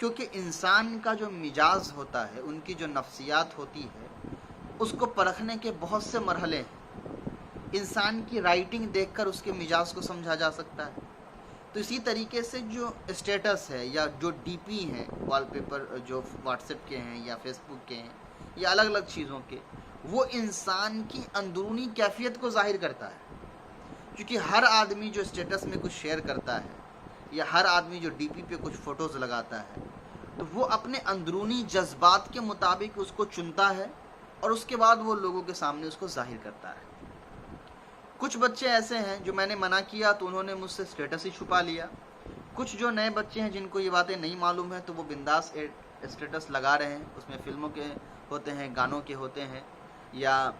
کیونکہ انسان کا جو مزاج ہوتا ہے، ان کی جو نفسیات ہوتی ہے، اس کو پرکھنے کے بہت سے مرحلے ہیں۔ انسان کی رائٹنگ دیکھ کر اس کے مزاج کو سمجھا جا سکتا ہے۔ تو اسی طریقے سے جو اسٹیٹس ہے یا جو ڈی پی ہیں، وال پیپر جو واٹس ایپ کے ہیں یا فیس بک کے ہیں یا الگ الگ چیزوں کے، وہ انسان کی اندرونی کیفیت کو ظاہر کرتا ہے۔ کیونکہ ہر آدمی جو اسٹیٹس میں کچھ شیئر کرتا ہے یا ہر آدمی جو ڈی پی پہ کچھ فوٹوز لگاتا ہے، تو وہ اپنے اندرونی جذبات کے مطابق اس کو چنتا ہے اور اس کے بعد وہ لوگوں کے سامنے اس کو ظاہر کرتا ہے۔ کچھ بچے ایسے ہیں جو میں نے منع کیا تو انہوں نے مجھ سے اسٹیٹس ہی چھپا لیا۔ کچھ جو نئے بچے ہیں جن کو یہ باتیں نہیں معلوم ہیں تو وہ بنداس اسٹیٹس لگا رہے ہیں، اس میں فلموں کے ہوتے ہیں، گانوں کے ہوتے ہیں، یا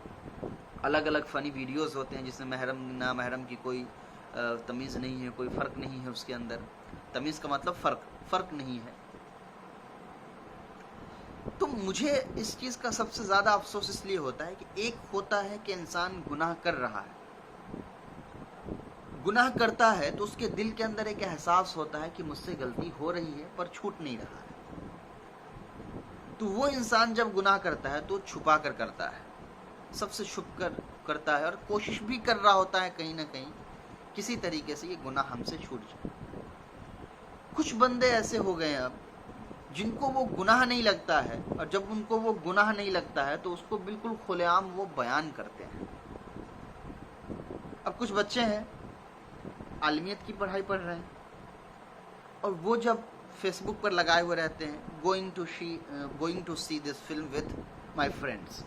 الگ الگ فنی ویڈیوز ہوتے ہیں جس میں محرم نامحرم کی کوئی تمیز نہیں ہے، کوئی فرق نہیں ہے اس کے اندر۔ تمیز کا مطلب فرق نہیں ہے۔ تو مجھے اس چیز کا سب سے زیادہ افسوس اس لیے ہوتا ہے کہ ایک ہوتا ہے کہ انسان گناہ کر رہا ہے، گناہ کرتا ہے تو اس کے دل کے اندر ایک احساس ہوتا ہے کہ مجھ سے غلطی ہو رہی ہے پر چھوٹ نہیں رہا ہے۔ تو وہ انسان جب گناہ کرتا ہے تو چھپا کر کرتا ہے، سب سے چھپ کر کرتا ہے، اور کوشش بھی کر رہا ہوتا ہے کہیں نہ کہیں کسی طریقے سے یہ گناہ ہم سے چھوٹ جائے۔ کچھ بندے ایسے ہو گئے ہیں اب جن کو وہ گناہ نہیں لگتا ہے، اور جب ان کو وہ گناہ نہیں لگتا ہے تو اس کو بالکل کھلے عام وہ بیان کرتے ہیں۔ اب کچھ بچے ہیں عالمیت کی پڑھائی پڑھ رہے ہیں اور وہ جب فیس بک پر لگائے ہوئے رہتے ہیں going to see this film with my friends,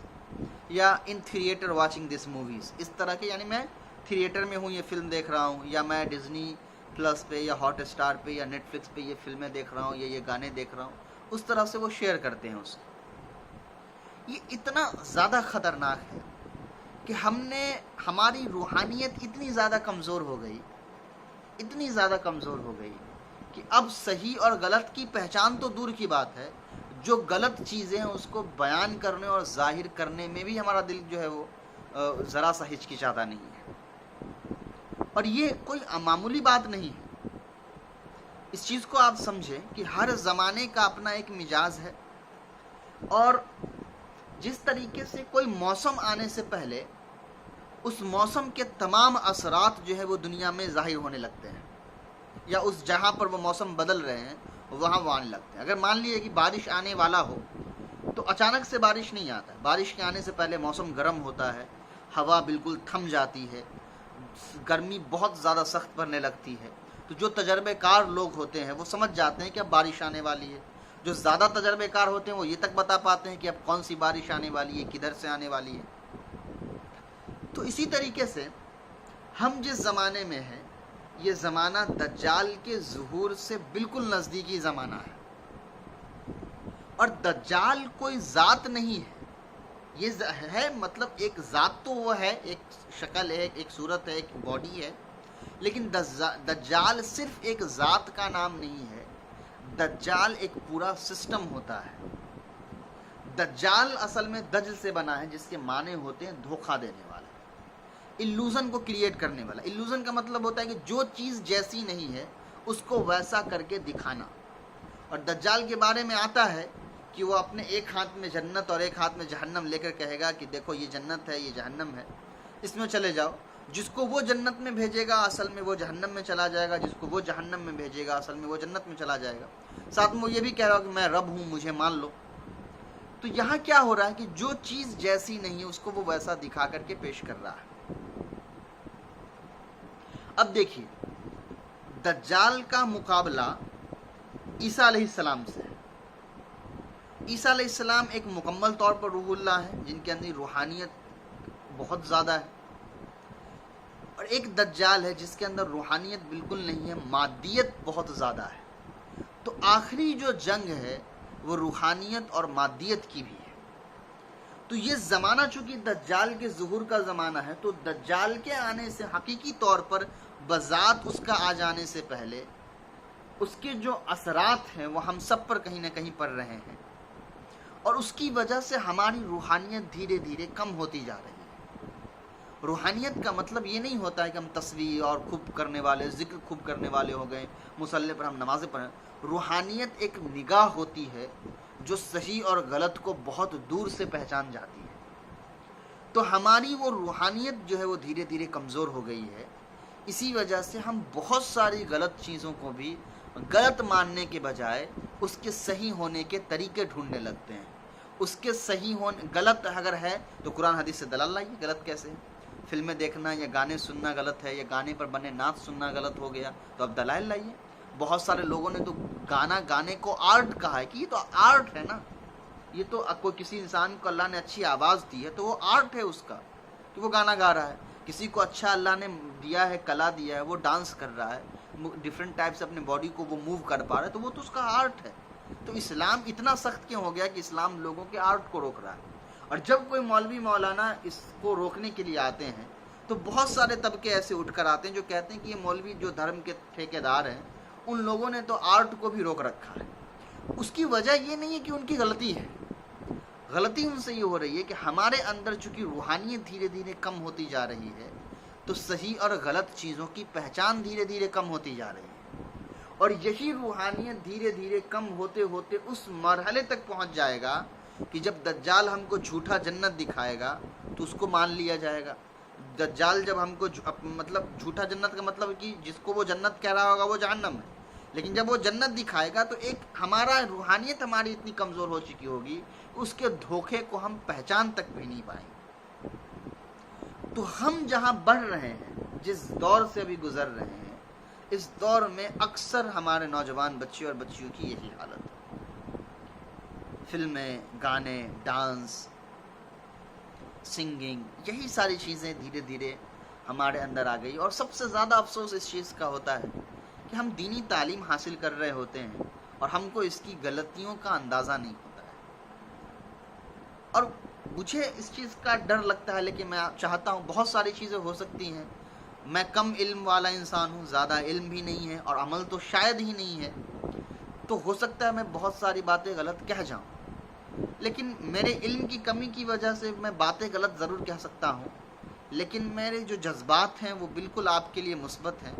یا in theatre watching this movies, اس طرح کے، یعنی میں تھیٹر میں ہوں یہ فلم دیکھ رہا ہوں، یا میں ڈزنی پلس پہ یا ہاٹ اسٹار پہ یا نیٹ فلکس پہ یہ فلمیں دیکھ رہا ہوں یا یہ گانے دیکھ رہا ہوں، اس طرح سے وہ شیئر کرتے ہیں اسے۔ یہ اتنا زیادہ خطرناک ہے کہ ہماری روحانیت اتنی زیادہ کمزور ہو گئی کہ اب صحیح اور غلط کی پہچان تو دور کی بات ہے، جو غلط چیزیں ہیں اس کو بیان کرنے اور ظاہر کرنے میں بھی ہمارا دل جو ہے وہ ذرا سا ہچکچاتا نہیں ہے۔ اور یہ کوئی معمولی بات نہیں ہے۔ اس چیز کو آپ سمجھیں کہ ہر زمانے کا اپنا ایک مزاج ہے، اور جس طریقے سے کوئی موسم آنے سے پہلے اس موسم کے تمام اثرات جو ہے وہ دنیا میں ظاہر ہونے لگتے ہیں، یا اس جہاں پر وہ موسم بدل رہے ہیں وہاں وہ آنے لگتے ہیں۔ اگر مان لیے کہ بارش آنے والا ہو تو اچانک سے بارش نہیں آتا ہے، بارش کے آنے سے پہلے موسم گرم ہوتا ہے، ہوا بالکل تھم جاتی ہے، گرمی بہت زیادہ سخت پڑنے لگتی ہے۔ تو جو تجربے کار لوگ ہوتے ہیں وہ سمجھ جاتے ہیں کہ اب بارش آنے والی ہے۔ جو زیادہ تجربے کار ہوتے ہیں وہ یہ تک بتا پاتے ہیں کہ اب کون سی بارش آنے والی ہے، کدھر سے آنے والی ہے۔ تو اسی طریقے سے ہم جس زمانے میں ہیں، یہ زمانہ دجال کے ظہور سے بالکل نزدیکی زمانہ ہے، اور دجال کوئی ذات نہیں ہے، یہ ہے مطلب ایک ذات تو وہ ہے، ایک شکل ہے، ایک صورت ہے، ایک باڈی ہے، لیکن دجال صرف ایک ذات کا نام نہیں ہے، دجال ایک پورا سسٹم ہوتا ہے۔ دجال اصل میں دجل سے بنا ہے، جس کے معنی ہوتے ہیں دھوکہ دینے والا، الوژن کو کریٹ کرنے والا۔ الوژن کا مطلب ہوتا ہے کہ جو چیز جیسی نہیں ہے اس کو ویسا کر کے دکھانا۔ اور دجال کے بارے میں آتا ہے کہ وہ اپنے ایک ہاتھ میں جنت اور ایک ہاتھ میں جہنم لے کر کہے گا کہ دیکھو یہ جنت ہے، یہ جہنم ہے، اس میں چلے جاؤ۔ جس کو وہ جنت میں بھیجے گا اصل میں وہ جہنم میں چلا جائے گا، جس کو وہ جہنم میں بھیجے گا اصل میں وہ جنت میں چلا جائے گا۔ ساتھ میں وہ یہ بھی کہہ رہا ہو کہ میں رب ہوں، مجھے مان لو۔ تو یہاں کیا ہو رہا ہے کہ جو چیز جیسی نہیں ہے اس کو وہ ویسا دکھا کر کے پیش کر رہا ہے۔ اب دیکھیے، دجال کا مقابلہ عیسیٰ علیہ السلام سے ہے۔ عیسیٰ علیہ السلام ایک مکمل طور پر روح اللہ ہے، جن کے اندر روحانیت بہت زیادہ ہے، اور ایک دجال ہے جس کے اندر روحانیت بالکل نہیں ہے، مادیت بہت زیادہ ہے۔ تو آخری جو جنگ ہے وہ روحانیت اور مادیت کی بھی ہے۔ تو یہ زمانہ چونکہ دجال کے ظہور کا زمانہ ہے، تو دجال کے آنے سے حقیقی طور پر بذات اس کا آ جانے سے پہلے اس کے جو اثرات ہیں وہ ہم سب پر کہیں نہ کہیں پڑ رہے ہیں، اور اس کی وجہ سے ہماری روحانیت دھیرے دھیرے کم ہوتی جا رہی ہے۔ روحانیت کا مطلب یہ نہیں ہوتا ہے کہ ہم تصویر اور خوب کرنے والے، ذکر خوب کرنے والے ہو گئے، مصلی پر ہم نمازیں پڑھیں۔ روحانیت ایک نگاہ ہوتی ہے جو صحیح اور غلط کو بہت دور سے پہچان جاتی ہے۔ تو ہماری وہ روحانیت جو ہے وہ دھیرے دھیرے کمزور ہو گئی ہے، اسی وجہ سے ہم بہت ساری غلط چیزوں کو بھی غلط ماننے کے بجائے اس کے صحیح ہونے کے طریقے ڈھونڈنے لگتے ہیں۔ اس کے صحیح ہونے، غلط اگر ہے تو قرآن حدیث سے دلائل لائیے، غلط کیسے ہے؟ فلمیں دیکھنا یا گانے سننا غلط ہے، یا گانے پر بنے نعت سننا غلط ہو گیا، تو اب دلائل لائیے۔ بہت سارے لوگوں نے تو گانا گانے کو آرٹ کہا ہے کہ یہ تو آرٹ ہے نا، یہ تو کوئی کسی انسان کو اللہ نے اچھی آواز دی ہے تو وہ آرٹ ہے اس کا کہ وہ گانا گا رہا ہے۔ کسی کو اچھا اللہ نے دیا ہے، کلا دیا ہے، وہ ڈانس کر رہا ہے، ڈیفرنٹ ٹائپ سے اپنے باڈی کو وہ موو کر پا رہا ہے، تو وہ تو اس کا آرٹ ہے۔ تو اسلام اتنا سخت کیوں ہو گیا کہ اسلام لوگوں کے آرٹ کو روک رہا ہے؟ اور جب کوئی مولوی مولانا اس کو روکنے کے لیے آتے ہیں تو بہت سارے طبقے ایسے اٹھ کر آتے ہیں جو کہتے ہیں کہ یہ مولوی جو دھرم کے ٹھیکیدار ہیں ان لوگوں نے تو آرٹ کو بھی روک رکھا ہے۔ اس کی وجہ یہ نہیں ہے کہ ان کی غلطی ہے، غلطی ان سے یہ ہو رہی ہے کہ ہمارے اندر چونکہ روحانیت دھیرے دھیرے کم ہوتی جا رہی ہے تو صحیح اور غلط چیزوں کی پہچان دھیرے دھیرے کم ہوتی جا رہی ہے۔ اور یہی روحانیت دھیرے دھیرے کم ہوتے ہوتے اس مرحلے تک پہنچ جائے گا کہ جب دجال ہم کو جھوٹا جنت دکھائے گا تو اس کو مان لیا جائے گا۔ دجال جب ہم کو مطلب جھوٹا جنت کا مطلب کہ جس کو وہ جنت کہہ رہا ہوگا وہ جہنم ہے، لیکن جب وہ جنت دکھائے گا تو ایک ہمارا روحانیت ہماری اتنی کمزور ہو چکی ہوگی اس کے دھوکے کو ہم پہچان تک بھی نہیں پائیں گے۔ تو ہم جہاں بڑھ رہے ہیں، جس دور سے ابھی گزر رہے ہیں، اس دور میں اکثر ہمارے نوجوان بچے اور بچیوں کی یہی حالت ہے۔ فلمیں، گانے، ڈانس، سنگنگ، یہی ساری چیزیں دھیرے دھیرے ہمارے اندر آ گئی۔ اور سب سے زیادہ افسوس اس چیز کا ہوتا ہے کہ ہم دینی تعلیم حاصل کر رہے ہوتے ہیں اور ہم کو اس کی غلطیوں کا اندازہ نہیں ہوتا ہے۔ اور مجھے اس چیز کا ڈر لگتا ہے، لیکن میں چاہتا ہوں، بہت ساری چیزیں ہو سکتی ہیں، میں کم علم والا انسان ہوں، زیادہ علم بھی نہیں ہے اور عمل تو شاید ہی نہیں ہے، تو ہو سکتا ہے میں بہت ساری باتیں غلط کہہ جاؤں، لیکن میرے علم کی کمی کی وجہ سے میں باتیں غلط ضرور کہہ سکتا ہوں، لیکن میرے جو جذبات ہیں وہ بالکل آپ کے لیے مثبت ہیں۔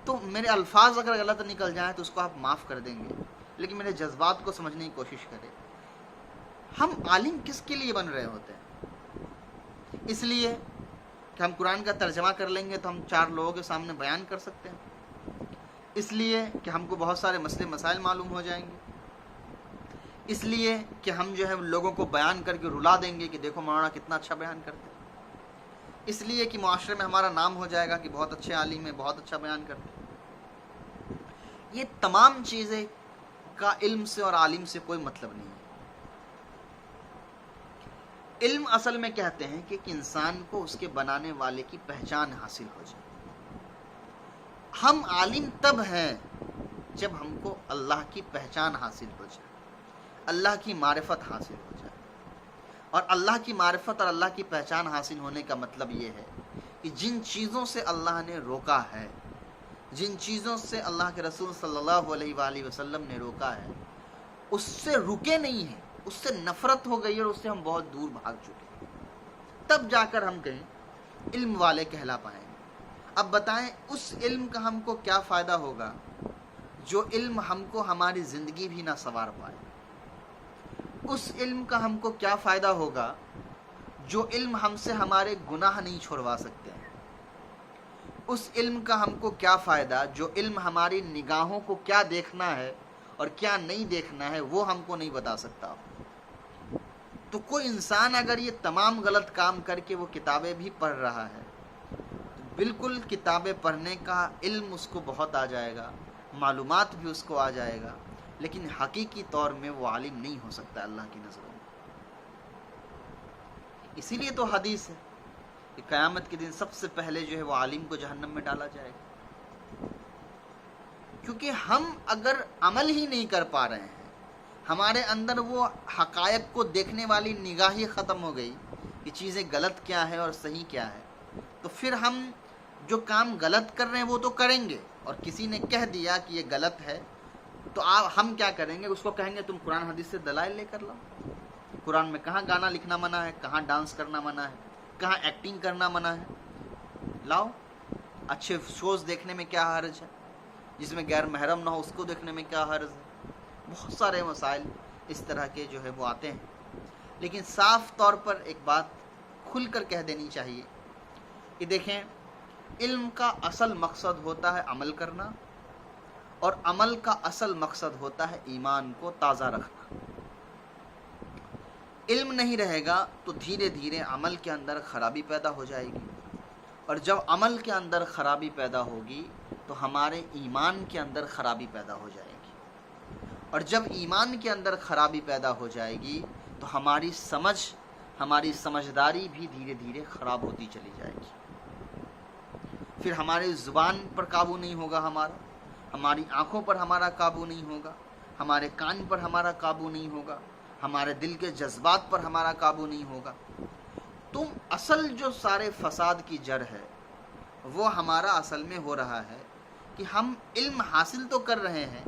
تو میرے الفاظ اگر غلط نکل جائیں تو اس کو آپ معاف کر دیں گے، لیکن میرے جذبات کو سمجھنے کی کوشش کریں۔ ہم عالم کس کے لیے بن رہے ہوتے ہیں؟ اس لیے کہ ہم قرآن کا ترجمہ کر لیں گے تو ہم 4 لوگوں کے سامنے بیان کر سکتے ہیں، اس لیے کہ ہم کو بہت سارے مسئلے مسائل معلوم ہو جائیں گے، اس لیے کہ ہم جو ہے لوگوں کو بیان کر کے رلا دیں گے کہ دیکھو مولانا کتنا اچھا بیان کرتے ہیں، اس لیے کہ معاشرے میں ہمارا نام ہو جائے گا کہ بہت اچھے عالم ہیں، بہت اچھا بیان کرتے ہیں۔ یہ تمام چیزیں کا علم سے اور عالم سے کوئی مطلب نہیں ہے۔ علم اصل میں کہتے ہیں کہ ایک انسان کو اس کے بنانے والے کی پہچان حاصل ہو جائے۔ ہم عالم تب ہیں جب ہم کو اللہ کی پہچان حاصل ہو جائے، اللہ کی معرفت حاصل ہو جائے۔ اور اللہ کی معرفت اور اللہ کی پہچان حاصل ہونے کا مطلب یہ ہے کہ جن چیزوں سے اللہ نے روکا ہے، جن چیزوں سے اللہ کے رسول صلی اللہ علیہ وآلہ وسلم نے روکا ہے، اس سے رکے نہیں ہیں، اس سے نفرت ہو گئی اور اس سے ہم بہت دور بھاگ چکے ہیں، تب جا کر ہم کہیں علم والے کہلا پائیں گے۔ اب بتائیں اس علم کا ہم کو کیا فائدہ ہوگا جو علم ہم کو ہماری زندگی بھی نہ سنوار پائے؟ اس علم کا ہم کو کیا فائدہ ہوگا جو علم ہم سے ہمارے گناہ نہیں چھڑوا سکتے ہیں؟ اس علم کا ہم کو کیا فائدہ جو علم ہماری نگاہوں کو کیا دیکھنا ہے اور کیا نہیں دیکھنا ہے وہ ہم کو نہیں بتا سکتا؟ تو کوئی انسان اگر یہ تمام غلط کام کر کے وہ کتابیں بھی پڑھ رہا ہے، تو بالکل کتابیں پڑھنے کا علم اس کو بہت آ جائے گا، معلومات بھی اس کو آ جائے گا، لیکن حقیقی طور میں وہ عالم نہیں ہو سکتا اللہ کی نظروں میں۔ اسی لیے تو حدیث ہے کہ قیامت کے دن سب سے پہلے جو ہے وہ عالم کو جہنم میں ڈالا جائے گا، کیونکہ ہم اگر عمل ہی نہیں کر پا رہے ہیں، ہمارے اندر وہ حقائق کو دیکھنے والی نگاہ ہی ختم ہو گئی کہ چیزیں غلط کیا ہے اور صحیح کیا ہے، تو پھر ہم جو کام غلط کر رہے ہیں وہ تو کریں گے، اور کسی نے کہہ دیا کہ یہ غلط ہے تو ہم کیا کریں گے؟ اس کو کہیں گے تم قرآن حدیث سے دلائل لے کر لاؤ۔ قرآن میں کہاں گانا لکھنا منع ہے، کہاں ڈانس کرنا منع ہے، کہاں ایکٹنگ کرنا منع ہے؟ لاؤ، اچھے شوز دیکھنے میں کیا حرج ہے؟ جس میں غیر محرم نہ ہو اس کو دیکھنے میں کیا حرج ہے؟ بہت سارے مسائل اس طرح کے جو ہے وہ آتے ہیں، لیکن صاف طور پر ایک بات کھل کر کہہ دینی چاہیے کہ دیکھیں، علم کا اصل مقصد ہوتا ہے عمل کرنا، اور عمل کا اصل مقصد ہوتا ہے ایمان کو تازہ رکھنا۔ علم نہیں رہے گا تو دھیرے دھیرے عمل کے اندر خرابی پیدا ہو جائے گی، اور جب عمل کے اندر خرابی پیدا ہوگی تو ہمارے ایمان کے اندر خرابی پیدا ہو جائے گی، اور جب ایمان کے اندر خرابی پیدا ہو جائے گی تو ہماری سمجھداری بھی دھیرے دھیرے خراب ہوتی چلی جائے گی۔ پھر ہماری زبان پر قابو نہیں ہوگا، ہماری آنکھوں پر ہمارا قابو نہیں ہوگا، ہمارے کان پر ہمارا قابو نہیں ہوگا، ہمارے دل کے جذبات پر ہمارا قابو نہیں ہوگا۔ اصل جو سارے فساد کی جڑ ہے وہ ہمارا اصل میں ہو رہا ہے کہ ہم علم حاصل تو کر رہے ہیں،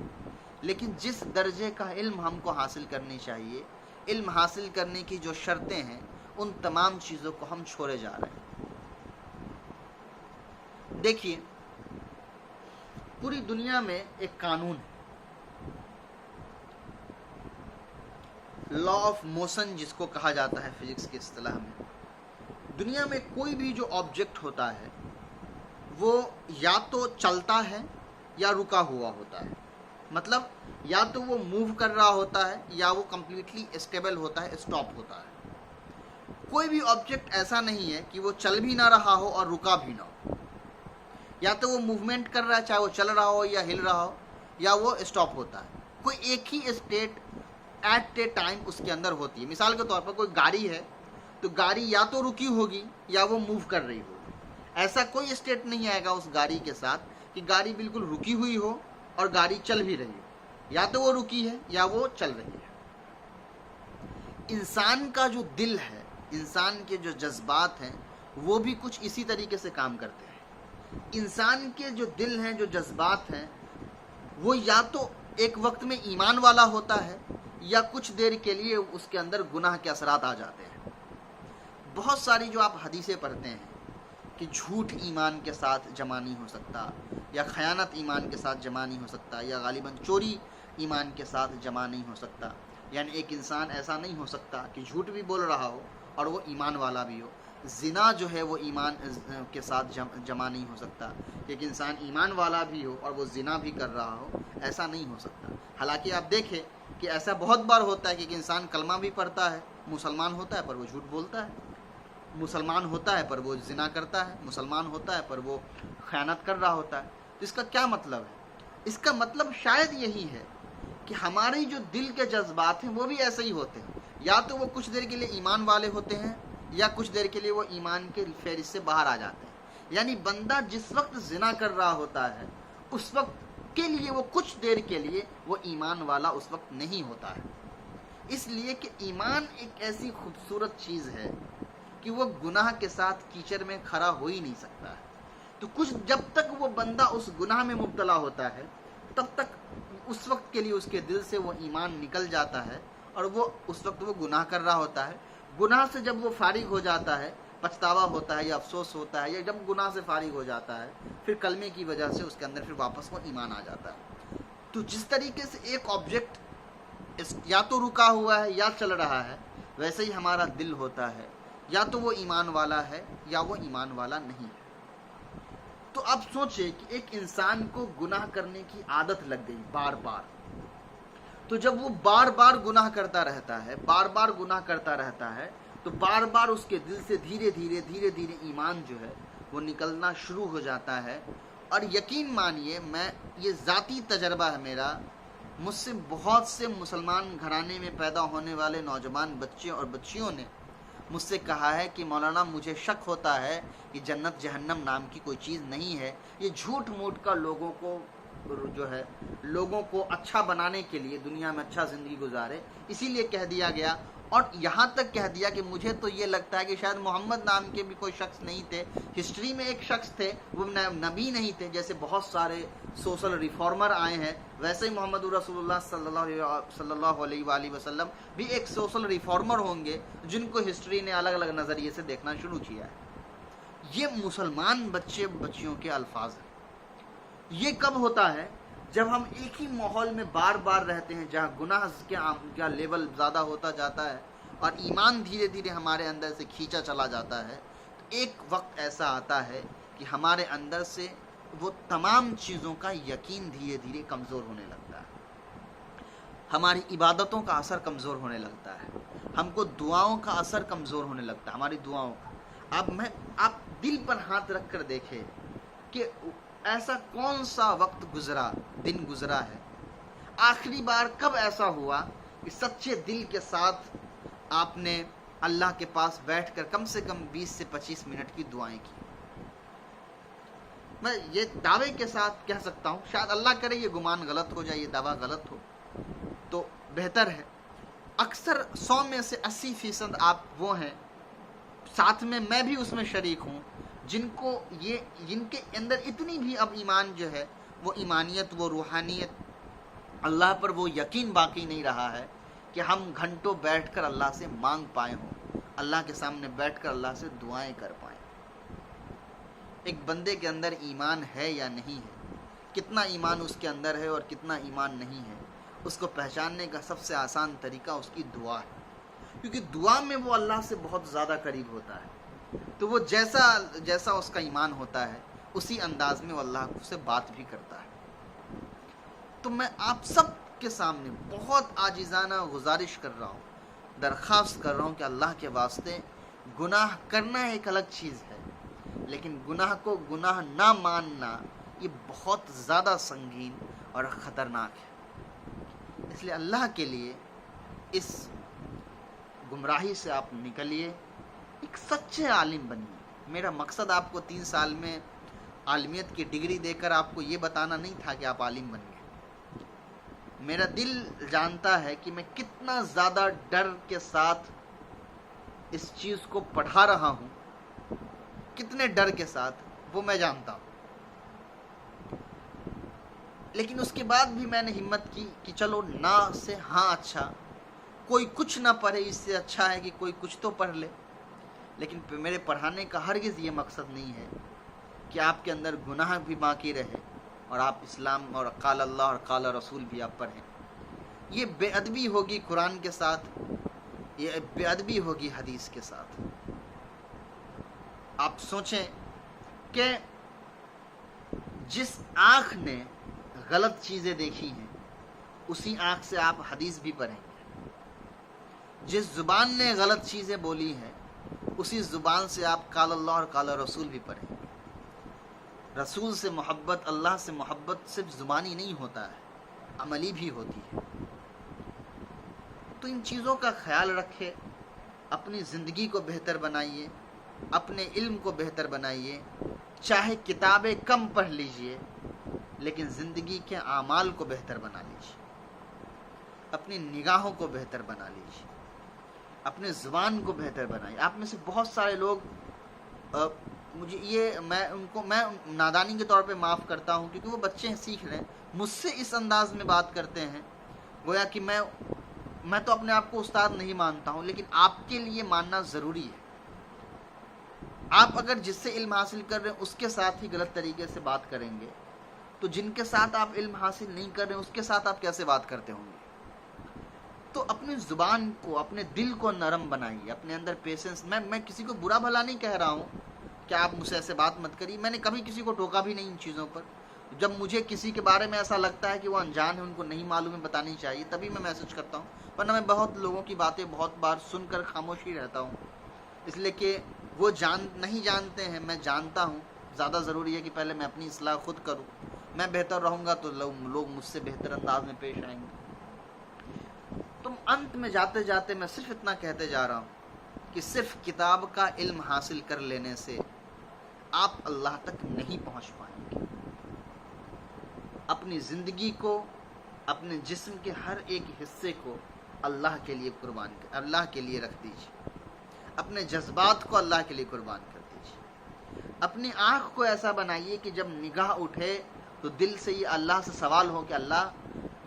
لیکن جس درجے کا علم ہم کو حاصل کرنی چاہیے، علم حاصل کرنے کی جو شرطیں ہیں، ان تمام چیزوں کو ہم چھوڑے جا رہے ہیں۔ دیکھیے، پوری دنیا میں ایک قانون ہے، لا آف موشن جس کو کہا جاتا ہے فزکس کی اصطلاح میں۔ دنیا میں کوئی بھی جو آبجیکٹ ہوتا ہے وہ یا تو چلتا ہے یا رکا ہوا ہوتا ہے، مطلب یا تو وہ موو کر رہا ہوتا ہے یا وہ کمپلیٹلی اسٹیبل ہوتا ہے، اسٹاپ ہوتا ہے۔ کوئی بھی آبجیکٹ ایسا نہیں ہے کہ وہ چل بھی نہ رہا ہو اور رکا بھی نہ ہو، یا تو وہ موومنٹ کر رہا ہے، چاہے وہ چل رہا ہو یا ہل رہا ہو، یا وہ اسٹاپ ہوتا ہے۔ کوئی ایک ہی اسٹیٹ ایٹ اے ٹائم اس کے اندر ہوتی ہے۔ مثال کے طور پر کوئی گاڑی ہے تو گاڑی یا تو رکی ہوگی یا وہ موو کر رہی ہوگی۔ ایسا کوئی اسٹیٹ نہیں آئے گا اس گاڑی کے ساتھ کہ گاڑی بالکل رکی ہوئی ہو اور گاڑی چل بھی رہی ہو، یا تو وہ رکی ہے یا وہ چل رہی ہے۔ انسان کا جو دل ہے، انسان کے جو جذبات ہیں، وہ بھی کچھ اسی طریقے سے کام کرتے ہیں۔ انسان کے جو دل ہیں، جو جذبات ہیں، وہ یا تو ایک وقت میں ایمان والا ہوتا ہے یا کچھ دیر کے لیے اس کے اندر گناہ کے اثرات آ جاتے ہیں۔ بہت ساری جو آپ حدیثیں پڑھتے ہیں کہ جھوٹ ایمان کے ساتھ جمع نہیں ہو سکتا، یا خیانت ایمان کے ساتھ جمع نہیں ہو سکتا، یا غالباً چوری ایمان کے ساتھ جمع نہیں ہو سکتا، یعنی ایک انسان ایسا نہیں ہو سکتا کہ جھوٹ بھی بول رہا ہو اور وہ ایمان والا بھی ہو۔ زنا جو ہے وہ ایمان کے ساتھ جمع نہیں ہو سکتا، کہ ایک انسان ایمان والا بھی ہو اور وہ زنا بھی کر رہا ہو، ایسا نہیں ہو سکتا۔ حالانکہ آپ دیکھیں کہ ایسا بہت بار ہوتا ہے کہ ایک انسان کلمہ بھی پڑھتا ہے، مسلمان ہوتا ہے پر وہ جھوٹ بولتا ہے، مسلمان ہوتا ہے پر وہ زنا کرتا ہے، مسلمان ہوتا ہے پر وہ خیانت کر رہا ہوتا ہے۔ تو اس کا کیا مطلب ہے؟ اس کا مطلب شاید یہی ہے کہ ہمارے جو دل کے جذبات ہیں وہ بھی ایسے ہی ہوتے ہیں، یا تو وہ کچھ دیر کے لیے ایمان والے ہوتے ہیں یا کچھ دیر کے لیے وہ ایمان کے فہرست سے باہر آ جاتے ہیں۔ یعنی بندہ جس وقت زنا کر رہا ہوتا ہے اس وقت کے لیے، وہ کچھ دیر کے لیے وہ ایمان والا اس وقت نہیں ہوتا ہے، اس لیے کہ ایمان ایک ایسی خوبصورت چیز ہے کہ وہ گناہ کے ساتھ کیچڑ میں کھڑا ہو ہی نہیں سکتا ہے۔ تو جب تک وہ بندہ اس گناہ میں مبتلا ہوتا ہے تب تک اس وقت کے لیے اس کے دل سے وہ ایمان نکل جاتا ہے، اور وہ اس وقت وہ گناہ کر رہا ہوتا ہے۔ گناہ سے جب وہ فارغ ہو جاتا ہے، پچھتاوا ہوتا ہے یا افسوس ہوتا ہے، یا جب گناہ سے فارغ ہو جاتا ہے، پھر کلمے کی وجہ سے اس کے اندر پھر واپس وہ ایمان آ جاتا ہے۔ تو جس طریقے سے ایک آبجیکٹ یا تو رکا ہوا ہے یا چل رہا ہے، ویسے ہی ہمارا دل ہوتا ہے، یا تو وہ ایمان والا ہے یا وہ ایمان والا نہیں ہے۔ تو اب سوچیں کہ ایک انسان کو گناہ کرنے کی عادت لگ گئی بار بار، تو جب وہ بار بار گناہ کرتا رہتا ہے، بار بار گناہ کرتا رہتا ہے، تو بار بار اس کے دل سے دھیرے دھیرے ایمان جو ہے وہ نکلنا شروع ہو جاتا ہے۔ اور یقین مانیے، میں یہ ذاتی تجربہ ہے میرا، مجھ سے بہت سے مسلمان گھرانے میں پیدا ہونے والے نوجوان بچے اور بچیوں نے مجھ سے کہا ہے کہ مولانا مجھے شک ہوتا ہے کہ جنت جہنم نام کی کوئی چیز نہیں ہے، یہ جھوٹ موٹ کا لوگوں کو جو ہے لوگوں کو اچھا بنانے کے لیے دنیا میں اچھا زندگی گزارے، اسی لیے کہہ دیا گیا. اور یہاں تک کہہ دیا کہ مجھے تو یہ لگتا ہے کہ شاید محمد نام کے بھی کوئی شخص نہیں تھے، ہسٹری میں ایک شخص تھے، وہ نبی نہیں تھے. جیسے بہت سارے سوشل ریفارمر آئے ہیں، ویسے ہی محمد رسول اللہ صلی اللہ علیہ وآلہ وسلم بھی ایک سوشل ریفارمر ہوں گے جن کو ہسٹری نے الگ الگ نظریے سے دیکھنا شروع کیا ہے. یہ مسلمان بچیوں کے الفاظ ہیں. یہ کب ہوتا ہے؟ جب ہم ایک ہی ماحول میں بار بار رہتے ہیں جہاں گناہ کا لیول زیادہ ہوتا جاتا ہے اور ایمان دھیرے دھیرے ہمارے اندر سے کھینچا چلا جاتا ہے، تو ایک وقت ایسا آتا ہے کہ ہمارے اندر سے وہ تمام چیزوں کا یقین دھیرے دھیرے کمزور ہونے لگتا ہے. ہماری عبادتوں کا اثر کمزور ہونے لگتا ہے، ہم کو دعاؤں کا اثر کمزور ہونے لگتا ہے، ہماری دعاؤں کا. آپ دل پر ہاتھ رکھ کر دیکھیں کہ ایسا کون سا وقت گزرا، دن گزرا ہے، آخری بار کب ایسا ہوا کہ سچے دل کے ساتھ آپ نے اللہ کے پاس بیٹھ کر کم سے کم 20 سے 25 منٹ کی دعائیں کی. میں یہ دعوے کے ساتھ کہہ سکتا ہوں، شاید اللہ کرے یہ گمان غلط ہو جائے، یہ دعویٰ غلط ہو تو بہتر ہے. اکثر 100 میں سے 80% آپ وہ ہیں، ساتھ میں میں بھی اس میں شریک ہوں، جن کے اندر اتنی بھی اب ایمان جو ہے، وہ ایمانیت، وہ روحانیت، اللہ پر وہ یقین باقی نہیں رہا ہے کہ ہم گھنٹوں بیٹھ کر اللہ سے مانگ پائے ہوں، اللہ کے سامنے بیٹھ کر اللہ سے دعائیں کر پائیں. ایک بندے کے اندر ایمان ہے یا نہیں ہے، کتنا ایمان اس کے اندر ہے اور کتنا ایمان نہیں ہے، اس کو پہچاننے کا سب سے آسان طریقہ اس کی دعا ہے. کیونکہ دعا میں وہ اللہ سے بہت زیادہ قریب ہوتا ہے، تو وہ جیسا اس کا ایمان ہوتا ہے اسی انداز میں وہ اللہ سے بات بھی کرتا ہے. تو میں آپ سب کے سامنے بہت عاجزانہ گزارش کر رہا ہوں، درخواست کر رہا ہوں کہ اللہ کے واسطے گناہ کرنا ایک الگ چیز ہے، لیکن گناہ کو گناہ نہ ماننا یہ بہت زیادہ سنگین اور خطرناک ہے. اس لیے اللہ کے لیے اس گمراہی سے آپ نکلیے، ایک سچے عالم بنیے. میرا مقصد آپ کو 3 سال میں عالمیت کی ڈگری دے کر آپ کو یہ بتانا نہیں تھا کہ آپ عالم بن گئے. میرا دل جانتا ہے کہ میں کتنا زیادہ ڈر کے ساتھ اس چیز کو پڑھا رہا ہوں، کتنے ڈر کے ساتھ، وہ میں جانتا ہوں. لیکن اس کے بعد بھی میں نے ہمت کی کہ چلو نہ سے ہاں، اچھا کوئی کچھ نہ پڑھے، اس سے اچھا ہے کہ کوئی کچھ تو پڑھ لے. لیکن میرے پڑھانے کا ہرگز یہ مقصد نہیں ہے کہ آپ کے اندر گناہ بھی باقی رہے اور آپ اسلام اور قال اللہ اور قال رسول بھی آپ پڑھیں. یہ بے ادبی ہوگی قرآن کے ساتھ، یہ بے ادبی ہوگی حدیث کے ساتھ. آپ سوچیں کہ جس آنکھ نے غلط چیزیں دیکھی ہیں اسی آنکھ سے آپ حدیث بھی پڑھیں گے. جس زبان نے غلط چیزیں بولی ہیں اسی زبان سے آپ قال اللہ اور قال رسول بھی پڑھیں گے. رسول سے محبت، اللہ سے محبت صرف زبانی نہیں ہوتا ہے، عملی بھی ہوتی ہے. تو ان چیزوں کا خیال رکھے، اپنی زندگی کو بہتر بنائیے، اپنے علم کو بہتر بنائیے. چاہے کتابیں کم پڑھ لیجئے لیکن زندگی کے اعمال کو بہتر بنا لیجئے، اپنی نگاہوں کو بہتر بنا لیجئے، اپنے زبان کو بہتر بنائیے. آپ میں سے بہت سارے لوگ مجھے میں نادانی کے طور پہ معاف کرتا ہوں، کیونکہ وہ بچے ہیں، سیکھ رہے ہیں، مجھ سے اس انداز میں بات کرتے ہیں گویا کہ میں تو اپنے آپ کو استاد نہیں مانتا ہوں، لیکن آپ کے لیے ماننا ضروری ہے. آپ اگر جس سے علم حاصل کر رہے ہیں اس کے ساتھ ہی غلط طریقے سے بات کریں گے تو جن کے ساتھ آپ علم حاصل نہیں کر رہے ہیں اس کے ساتھ آپ کیسے بات کرتے ہوں گے؟ تو اپنی زبان کو، اپنے دل کو نرم بنائیے، اپنے اندر پیشنس. میں کسی کو برا بھلا نہیں کہہ رہا ہوں کہ آپ مجھ سے ایسے بات مت کریے، میں نے کبھی کسی کو ٹوکا بھی نہیں ان چیزوں پر. جب مجھے کسی کے بارے میں ایسا لگتا ہے کہ وہ انجان ہے، ان کو نہیں معلوم ہے، بتانی چاہیے، تبھی میں میسج کرتا ہوں. ورنہ میں بہت لوگوں کی باتیں بہت بار سن کر خاموش ہی رہتا ہوں، اس لیے کہ وہ نہیں جانتے ہیں، میں جانتا ہوں. زیادہ ضروری ہے کہ پہلے میں اپنی اصلاح خود کروں. میں بہتر رہوں گا تو لوگ مجھ سے بہتر انداز میں پیش آئیں گے. تم انت میں جاتے جاتے میں صرف اتنا کہتے جا رہا ہوں کہ صرف کتاب کا علم حاصل کر لینے سے آپ اللہ تک نہیں پہنچ پائیں گے. اپنی زندگی کو، اپنے جسم کے ہر ایک حصے کو اللہ کے لیے قربان کر، اللہ کے لیے رکھ دیجیے، اپنے جذبات کو اللہ کے لیے قربان کر دیجیے، اپنی آنکھ کو ایسا بنائیے کہ جب نگاہ اٹھے تو دل سے یہ اللہ سے سوال ہو کہ اللہ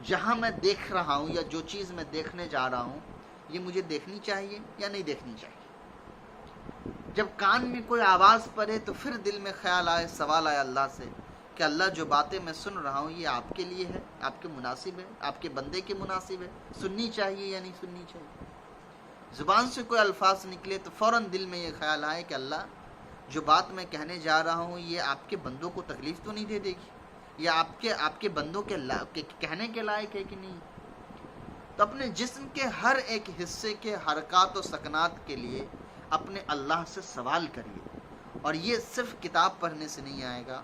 جہاں میں دیکھ رہا ہوں یا جو چیز میں دیکھنے جا رہا ہوں یہ مجھے دیکھنی چاہیے یا نہیں دیکھنی چاہیے۔ جب کان میں کوئی آواز پڑے تو پھر دل میں خیال آئے، سوال آئے اللہ سے کہ اللہ جو باتیں میں سن رہا ہوں یہ آپ کے لیے ہے، آپ کے مناسب ہے، آپ کے بندے کے مناسب ہے، سننی چاہیے یا نہیں سننی چاہیے۔ زبان سے کوئی الفاظ نکلے تو فوراً دل میں یہ خیال آئے کہ اللہ جو بات میں کہنے جا رہا ہوں یہ آپ کے بندوں کو تکلیف تو نہیں دے دے گی، یا آپ کے بندوں کے کہنے کے لائق ہے کہ نہیں۔ تو اپنے جسم کے ہر ایک حصے کے حرکات و سکنات کے لیے اپنے اللہ سے سوال کریے، اور یہ صرف کتاب پڑھنے سے نہیں آئے گا،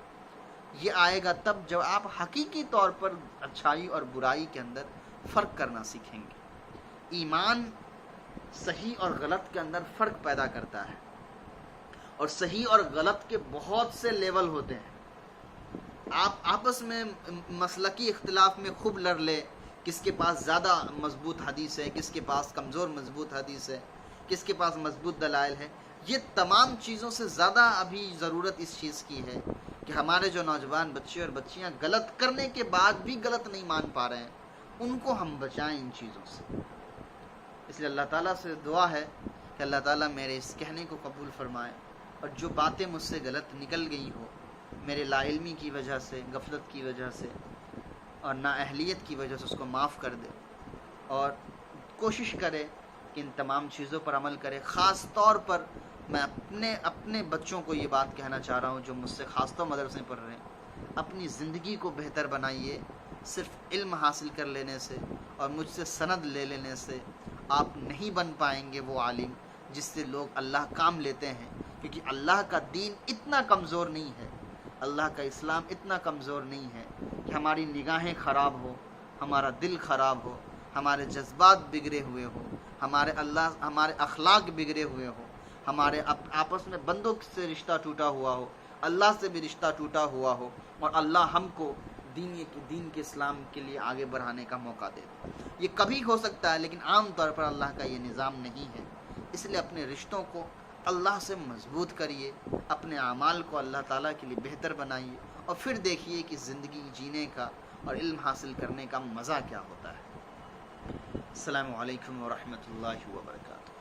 یہ آئے گا تب جب آپ حقیقی طور پر اچھائی اور برائی کے اندر فرق کرنا سیکھیں گے۔ ایمان صحیح اور غلط کے اندر فرق پیدا کرتا ہے، اور صحیح اور غلط کے بہت سے لیول ہوتے ہیں۔ آپ آپس میں مسلکی اختلاف میں خوب لڑ لے، کس کے پاس زیادہ مضبوط حدیث ہے، کس کے پاس کمزور مضبوط حدیث ہے، کس کے پاس مضبوط دلائل ہے، یہ تمام چیزوں سے زیادہ ابھی ضرورت اس چیز کی ہے کہ ہمارے جو نوجوان بچے اور بچیاں غلط کرنے کے بعد بھی غلط نہیں مان پا رہے ہیں، ان کو ہم بچائیں ان چیزوں سے۔ اس لیے اللہ تعالیٰ سے دعا ہے کہ اللہ تعالیٰ میرے اس کہنے کو قبول فرمائے، اور جو باتیں مجھ سے غلط نکل گئی ہو میرے لا علمی کی وجہ سے، غفلت کی وجہ سے اور نااہلیت کی وجہ سے، اس کو معاف کر دے، اور کوشش کرے کہ ان تمام چیزوں پر عمل کرے۔ خاص طور پر میں اپنے بچوں کو یہ بات کہنا چاہ رہا ہوں جو مجھ سے خاص طور مدرسے پڑھ رہے ہیں، اپنی زندگی کو بہتر بنائیے۔ صرف علم حاصل کر لینے سے اور مجھ سے سند لے لینے سے آپ نہیں بن پائیں گے وہ عالم جس سے لوگ اللہ کام لیتے ہیں، کیونکہ اللہ کا دین اتنا کمزور نہیں ہے، اللہ کا اسلام اتنا کمزور نہیں ہے کہ ہماری نگاہیں خراب ہو، ہمارا دل خراب ہو، ہمارے جذبات بگڑے ہوئے ہو، ہمارے اخلاق بگڑے ہوئے ہو، ہمارے آپس میں بندوں سے رشتہ ٹوٹا ہوا ہو، اللہ سے بھی رشتہ ٹوٹا ہوا ہو، اور اللہ ہم کو دین کے اسلام کے لیے آگے بڑھانے کا موقع دے۔ یہ کبھی ہو سکتا ہے لیکن عام طور پر اللہ کا یہ نظام نہیں ہے۔ اس لیے اپنے رشتوں کو اللہ سے مضبوط کریے، اپنے اعمال کو اللہ تعالیٰ کے لیے بہتر بنائیے، اور پھر دیکھیے کہ زندگی جینے کا اور علم حاصل کرنے کا مزہ کیا ہوتا ہے۔ السلام علیکم ورحمۃ اللہ وبرکاتہ۔